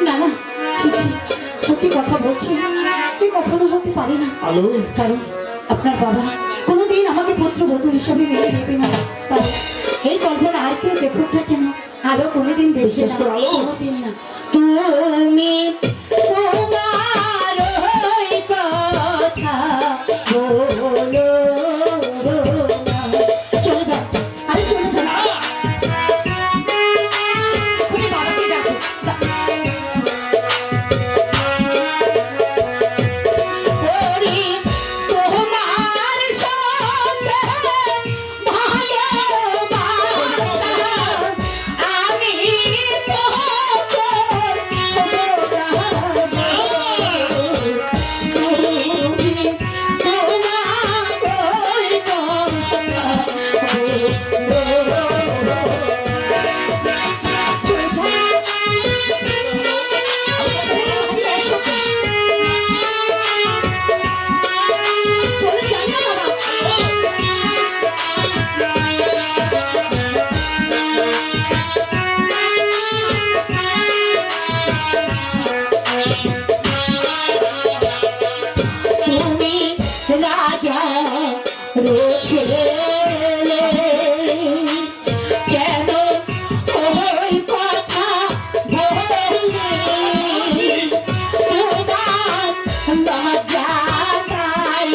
না না, ছি ছি, সত্যি কথা বলছি, এ কখনো হতে পারে না। আলো, কারণ আপনার বাবা কোনোদিন আমাকে পুত্রবধূ হিসাবে মেনে নেবে না। তাই এই কল্পনা আর কেউ দেখুক না কেন, আলো কোনোদিন দেখবে বিশ্বাস না, কর আলো। কোনোদিন না। তুমি তোমার ওই কথা বলো না। চলে যাও, আরে চলে যাও। এক্ষুনি বাবাকে ডাকো। ওরে তোমার সঙ্গে ভালোবাসা আমি তো রাজা রোছে কেন ওই কথা বললে তোমার লজ্জা তাই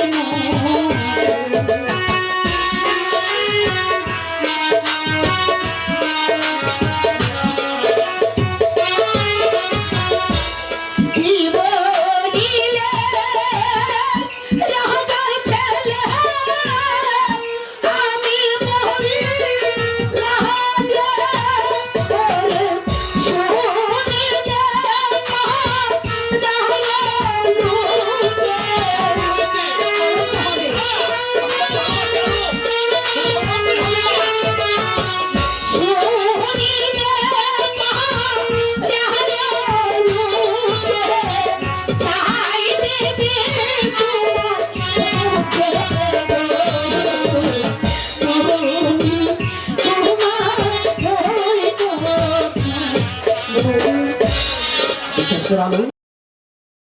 বিশ্বাস কর আলো,